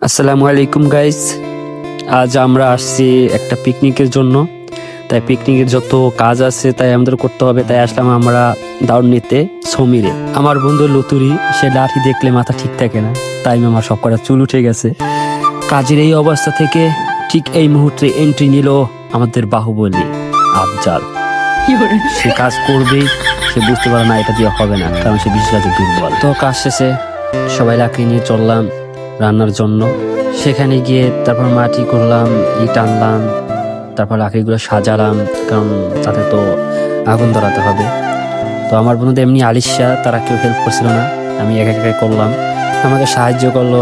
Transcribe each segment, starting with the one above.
আসসালামু আলাইকুম গাইস। আজ আমরা আসছি একটা পিকনিকের জন্য। তাই পিকনিকের যত কাজ আছে তাই আমাদের করতে হবে, তাই আসলাম আমরা দাউন নিতে সমীরে। আমার বন্ধু লতুরি, সে লাঠি দেখলে মাথা ঠিক থাকে না, তাই আমার সব কটা চুল উঠে গেছে। কাজের এই অবস্থা থেকে ঠিক এই মুহূর্তে এন্ট্রি নিল আমাদের বাহুবলী আফজাল। সে কাজ করবেই, সে বুঝতে পারে না এটা দিয়ে হবে না, কারণ সে বিশেষ কাজে দুর্বল। তো কাজ শেষে সবাই লাকড়ি নিয়ে চললাম রান্নার জন্য। সেখানে গিয়ে তারপর মাটি করলাম, ইট আনলাম, তারপর লাকড়িগুলো সাজালাম, কারণ তাতে তো আগুন ধরাতে হবে। তো আমার বন্ধুদের এমনি আলিশা, তারা কেউ হেল্প করছিল না, আমি একা একা করলাম। আমাকে সাহায্য করলো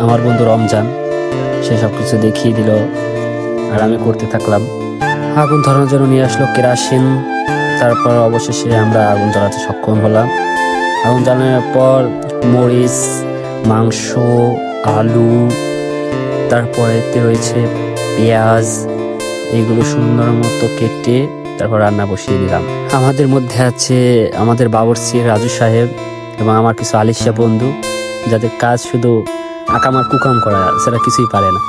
আমার বন্ধু রমজান, সে সব কিছু দেখিয়ে দিল আর আমি করতে থাকলাম। আগুন ধরানোর জন্য নিয়ে আসলো কেরাসিন, তারপর অবশেষে আমরা আগুন জ্বালাতে সক্ষম হলাম। আগুন জ্বালানোর পর মরিচ, মাংস, আলু, তারপরে রয়েছে পেঁয়াজ, এগুলো সুন্দর মতো কেটে তারপর রান্না বসিয়ে দিলাম। আমাদের মধ্যে আছে আমাদের বাবুর্চি রাজু সাহেব এবং আমার কিছু আলিশা বন্ধু, যাদের কাজ শুধু আকামার কুকাম করা, সেটা কিছুই পারে না।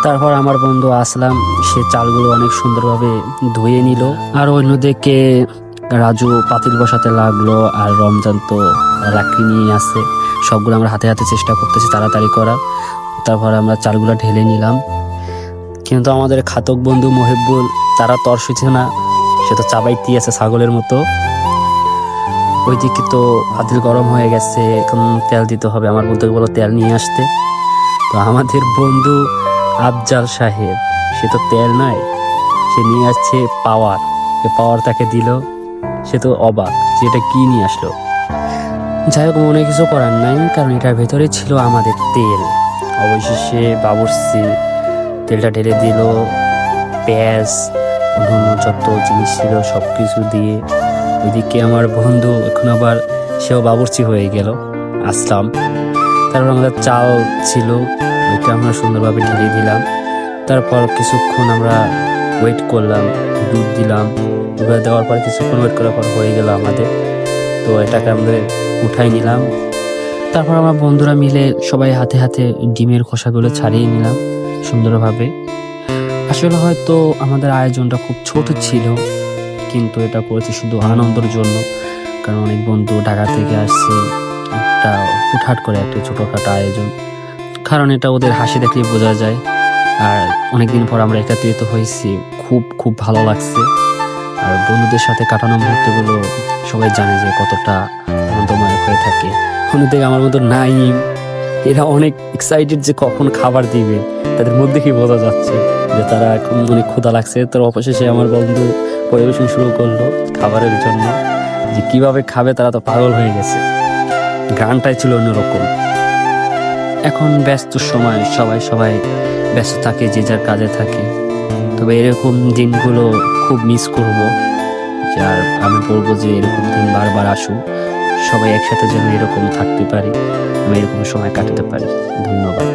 তারপর আমার বন্ধু আসলাম, সে চালগুলো অনেক সুন্দরভাবে ধুয়ে নিল। আর অন্যদিকে রাজু পাতিল বসাতে লাগলো, আর রমজান তো লাকড়ি নিয়ে আসছে। সবগুলো আমরা হাতে হাতে চেষ্টা করতেছি তাড়াতাড়ি করার। তারপর আমরা চালগুলো ঢেলে নিলাম, কিন্তু আমাদের খাতক বন্ধু মহিবুল, তারা তর সুইছে না, সে তো চাবাইতে আছে ছাগলের মতো। ওইদিকে তো পাতিল গরম হয়ে গেছে, এখন তেল দিতে হবে। আমার বন্ধুকে বলো তেল নিয়ে আসতে। তো আমাদের বন্ধু আফজাল সাহেব, সে তো তেল নয়, সে নিয়ে আসছে পাওয়ার। পাওয়ার তাকে দিল, সে তো অবাক যে এটা কি নিয়ে আসলো। যাই হোক, মনে কিছু করার নাই, কারণ এটার ভেতরে ছিল আমাদের তেল। অবশেষে বাবুর্চি তেলটা ঢেলে দিল, পেঁয়াজ, অন্যান্য যত জিনিস ছিল সব কিছু দিয়ে। ওইদিকে আমার বন্ধু এখন আবার সেও বাবুর্চি হয়ে গেল, আসলাম। তারপর আমাদের চাল ছিল, ওইটা আমরা সুন্দরভাবে ঢেলে দিলাম। তারপর কিছুক্ষণ আমরা ওয়েট করলাম, দুধ দিলাম, দুধ দেওয়ার পর কিছুক্ষণ ওয়েট করার পর হয়ে গেল আমাদের। তো এটাকে আমরা উঠাই নিলাম। তারপর আমার বন্ধুরা মিলে সবাই হাতে হাতে ডিমের খোসাগুলো ছাড়িয়ে নিলাম সুন্দরভাবে। আসলে হয়তো আমাদের আয়োজনটা খুব ছোট ছিল, কিন্তু এটা করেছি শুধু আনন্দের জন্য, কারণ অনেক বন্ধু ঢাকা থেকে আসছে। একটা হুটহাট করে একটা ছোটখাটো আয়োজন, কারণ এটা ওদের হাসি দেখলেই বোঝা যায়। আর অনেকদিন পর আমরা একত্রিত হয়েছি, খুব খুব ভালো লাগছে। আর বন্ধুদের সাথে কাটানো মুহূর্তগুলো সবাই জানে যে কতটা আনন্দময় হয়ে থাকে। অন্যদিকে আমার মতো নাইম, এরা অনেক এক্সাইটেড যে কখন খাবার দিবে, তাদের মধ্যে কি বোঝা যাচ্ছে যে তারা এখন অনেক ক্ষুধা লাগছে। তো অবশেষে আমার বন্ধু পরিবেশন শুরু করলো খাবারের জন্য, যে কিভাবে খাবে তারা তো পাগল হয়ে গেছে। গানটাই ছিল অন্যরকম। এখন ব্যস্ত সময়, সবাই সবাই ব্যস্ত থাকে, যে যার কাজে থাকে। তবে এরকম দিনগুলো খুব মিস করব, আর আমি বলবো যে এরকম দিন বারবার আসুক, সবাই একসাথে যেন এরকম থাকতে পারি, আমি এরকম সময় কাটাতে পারি। ধন্যবাদ।